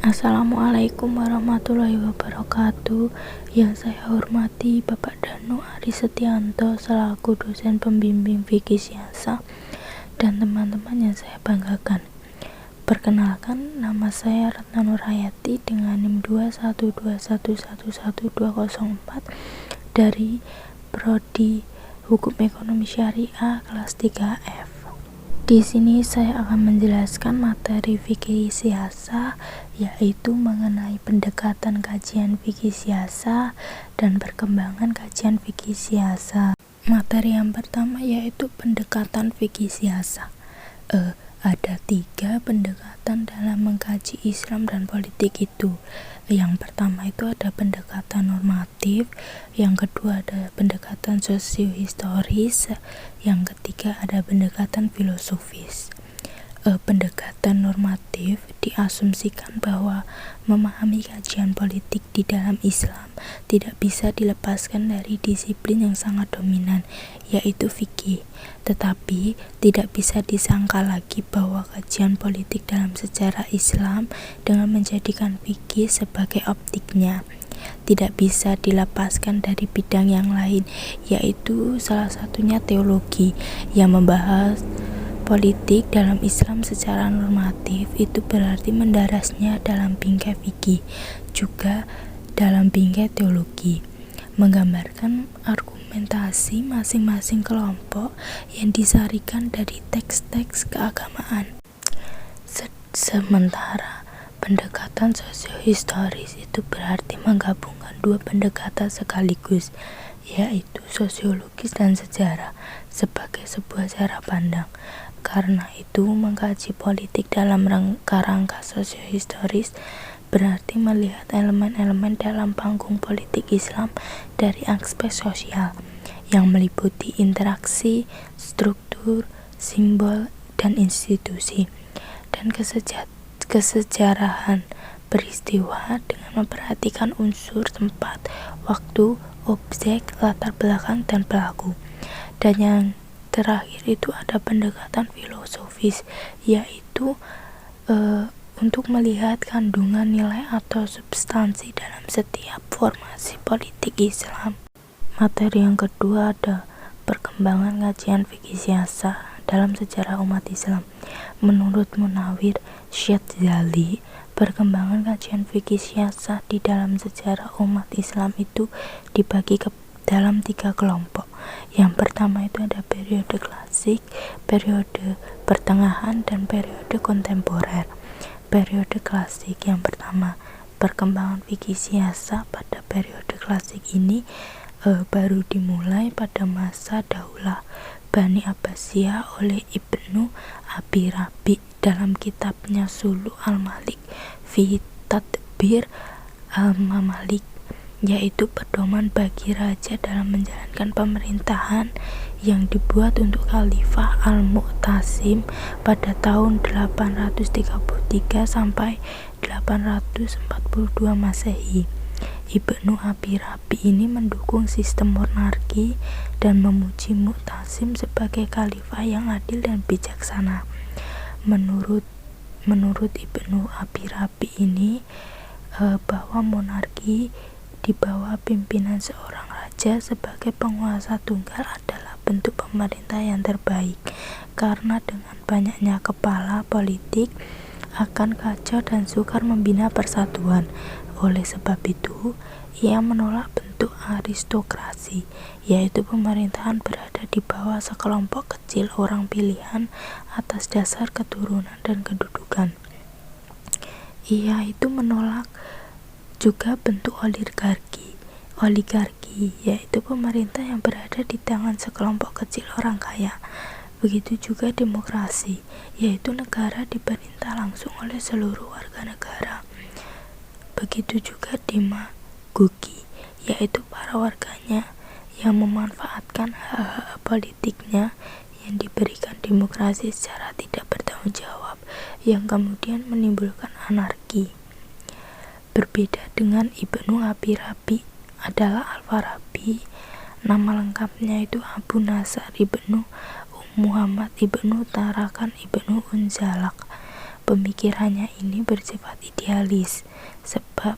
Assalamualaikum warahmatullahi wabarakatuh. Yang saya hormati Bapak Danu Ari Setianto selaku dosen pembimbing fikih siasa dan teman-teman yang saya banggakan. Perkenalkan, nama saya Ratna Nurhayati dengan NIM 21211111204 dari Prodi Hukum Ekonomi Syariah kelas 3F. Di sini saya akan menjelaskan materi fikih siasa, yaitu mengenai pendekatan kajian fikih siasa dan perkembangan kajian fikih siasa. Materi yang pertama yaitu pendekatan fikih siasa. Ada 3 pendekatan dalam mengkaji Islam dan politik itu. Yang pertama itu ada pendekatan normatif, yang kedua ada pendekatan sosiohistoris, yang ketiga ada pendekatan filosofis. Pendekatan normatif diasumsikan bahwa memahami kajian politik di dalam Islam tidak bisa dilepaskan dari disiplin yang sangat dominan, yaitu fikih. Tetapi tidak bisa disangka lagi bahwa kajian politik dalam sejarah Islam dengan menjadikan fikih sebagai optiknya tidak bisa dilepaskan dari bidang yang lain, yaitu salah satunya teologi yang membahas politik dalam Islam secara normatif. Itu berarti mendarasnya dalam bingkai fikih, juga dalam bingkai teologi, menggambarkan argumentasi masing-masing kelompok yang disarikan dari teks-teks keagamaan. Sementara pendekatan sosiohistoris itu berarti menggabungkan 2 pendekatan sekaligus, yaitu sosiologis dan sejarah sebagai sebuah cara pandang. Karena itu, mengkaji politik dalam rangka sosiohistoris berarti melihat elemen-elemen dalam panggung politik Islam dari aspek sosial yang meliputi interaksi, struktur, simbol, dan institusi, dan kesejarahan peristiwa dengan memperhatikan unsur tempat, waktu, objek, latar belakang, dan pelaku. Dan yang terakhir itu ada pendekatan filosofis, yaitu untuk melihat kandungan nilai atau substansi dalam setiap formasi politik Islam. Materi yang kedua ada perkembangan kajian fikih siasa dalam sejarah umat Islam. Menurut Munawir Syadzali, perkembangan kajian fikih siasa di dalam sejarah umat Islam itu dibagi dalam 3 kelompok. Yang pertama itu ada periode klasik, periode pertengahan, dan periode kontemporer. Periode klasik yang pertama, perkembangan fikih siasa pada periode klasik ini baru dimulai pada masa Daulah Bani Abbasiyah oleh Ibnu Abi Rabi dalam kitabnya Suluh al-Malik fi Tadbir al-Mamalik, yaitu pedoman bagi raja dalam menjalankan pemerintahan yang dibuat untuk Khalifah Al-Mu'tasim pada tahun 833 sampai 842 Masehi. Ibnu Abi Rabi ini mendukung sistem monarki dan memuji Mu'tasim sebagai khalifah yang adil dan bijaksana. Menurut Ibnu Abi Rabi ini bahwa monarki di bawah pimpinan seorang raja sebagai penguasa tunggal adalah bentuk pemerintah yang terbaik, karena dengan banyaknya kepala politik akan kacau dan sukar membina persatuan. Oleh sebab itu, ia menolak bentuk aristokrasi, yaitu pemerintahan berada di bawah sekelompok kecil orang pilihan atas dasar keturunan dan kedudukan. Ia itu menolak juga bentuk oligarki, yaitu pemerintah yang berada di tangan sekelompok kecil orang kaya. Begitu juga demokrasi, yaitu negara diperintah langsung oleh seluruh warga negara. Begitu juga demagogi, yaitu para warganya yang memanfaatkan hak-hak politiknya yang diberikan demokrasi secara tidak bertanggung jawab, yang kemudian menimbulkan anarki. Berbeda dengan Ibnu Abi Rabi adalah Al-Farabi. Nama lengkapnya itu Abu Nasr Ibnu Muhammad Ibnu Tarakan Ibnu Unzalak. pemikirannya ini bersifat idealis, sebab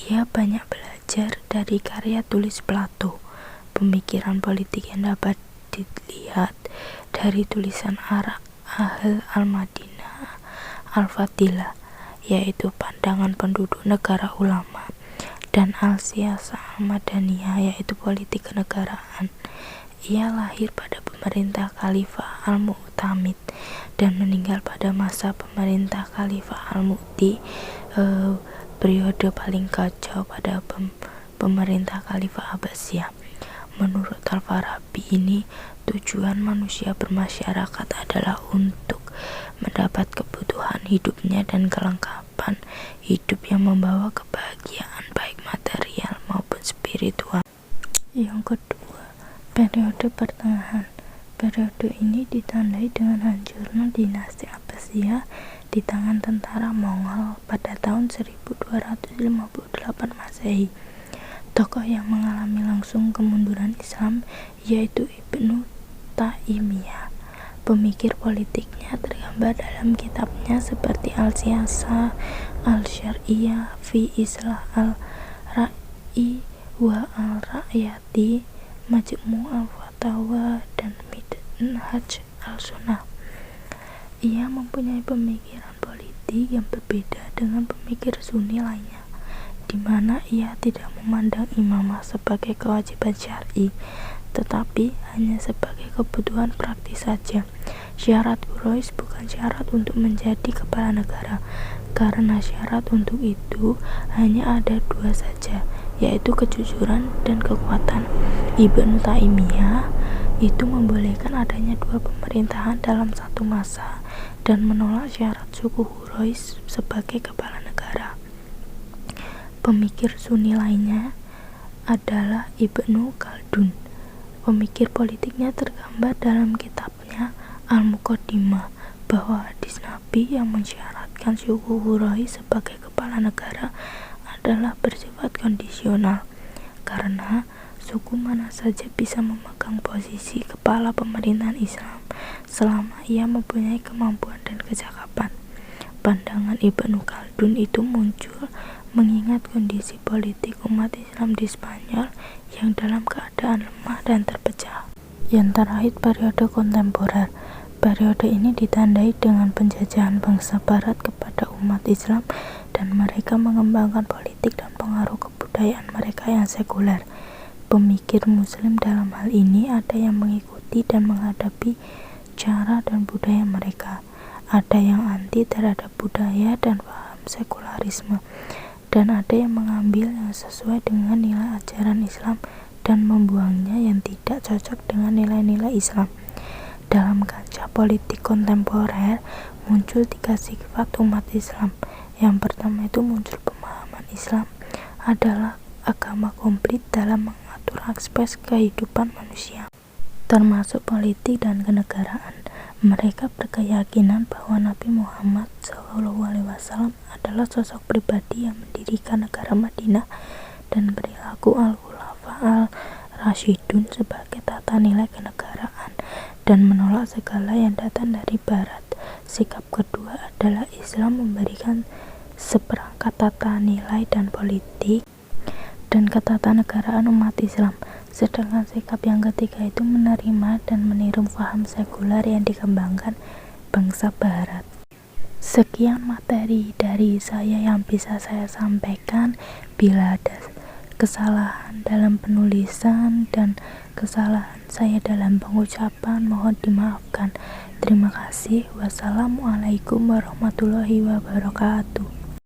ia banyak belajar dari karya tulis Plato. Pemikiran politik yang dapat dilihat dari tulisan Ahl al-Madinah al-Fadilah, yaitu pandangan penduduk negara ulama, dan al-Siyasah al-Madaniyah, yaitu politik kenegaraan. Ia lahir pada pemerintah Khalifah Al-Mu'tamid dan meninggal pada masa pemerintah Khalifah Al-Mu'ti, periode paling kacau pada pemerintah Khalifah Abbasiyah. Menurut Al-Farabi ini, tujuan manusia bermasyarakat adalah untuk mendapat kebutuhan hidupnya dan kelengkapan hidup yang membawa kebahagiaan baik material maupun spiritual. Yang kedua, periode pertengahan. Periode ini ditandai dengan hancurnya dinasti Abbasiyah di tangan tentara Mongol pada tahun 1258 Masehi. Tokoh yang mengalami langsung kemunduran Islam yaitu Ibnu Taimiyah. Pemikir politiknya tergambar dalam kitabnya seperti Al-Siyasah, Al-Syar'iyah fi Islah al-Ra'i wa al-Ra'yati, Majmu' al-Fatawa, dan Minhaj al-Sunnah. Ia mempunyai pemikiran politik yang berbeda dengan pemikir Sunni lainnya, di mana ia tidak memandang imamah sebagai kewajiban syar'i, tetapi hanya sebagai kebutuhan praktis saja. Syarat Quraisy bukan syarat untuk menjadi kepala negara, karena syarat untuk itu hanya ada dua saja, yaitu kejujuran dan kekuatan. Ibnu Taimiyah itu membolehkan adanya dua pemerintahan dalam satu masa dan menolak syarat suku Quraisy sebagai kepala negara. Pemikir Sunni lainnya adalah Ibnu Khaldun. Pemikir politiknya tergambar dalam kitabnya Al-Muqaddimah bahwa hadis Nabi yang mensyaratkan suku Quraisy sebagai kepala negara adalah bersifat kondisional, karena suku mana saja bisa memegang posisi kepala pemerintahan Islam selama ia mempunyai kemampuan dan kecakapan. Pandangan Ibnu Khaldun itu muncul mengingat kondisi politik umat Islam di Spanyol yang dalam keadaan lemah dan terpecah. Yang terakhir, periode kontemporer. Periode ini ditandai dengan penjajahan bangsa Barat kepada umat Islam dan mereka mengembangkan politik dan pengaruh kebudayaan mereka yang sekuler. Pemikir Muslim dalam hal ini ada yang mengikuti dan menghadapi cara dan budaya mereka, ada yang anti terhadap budaya dan paham sekularisme, dan ada yang mengambil yang sesuai dengan nilai ajaran Islam dan membuangnya yang tidak cocok dengan nilai-nilai Islam. Dalam kancah politik kontemporer muncul tiga sifat umat Islam. Yang pertama itu muncul pemahaman Islam adalah agama komplit dalam mengatur aspek kehidupan manusia, termasuk politik dan kenegaraan. Mereka berkeyakinan bahwa Nabi Muhammad SAW adalah sosok pribadi yang mendirikan negara Madinah dan perilaku al-Khulafa al-Rasyidun sebagai tata nilai kenegaraan dan menolak segala yang datang dari Barat. Sikap kedua adalah Islam memberikan seperangkat tata nilai dan politik dan ketatanegaraan umat Islam. Sedangkan sikap yang ketiga itu menerima dan meniru paham sekuler yang dikembangkan bangsa Barat. Sekian materi dari saya yang bisa saya sampaikan. Bila ada kesalahan dalam penulisan dan kesalahan saya dalam pengucapan, mohon dimaafkan. Terima kasih. Wassalamualaikum warahmatullahi wabarakatuh.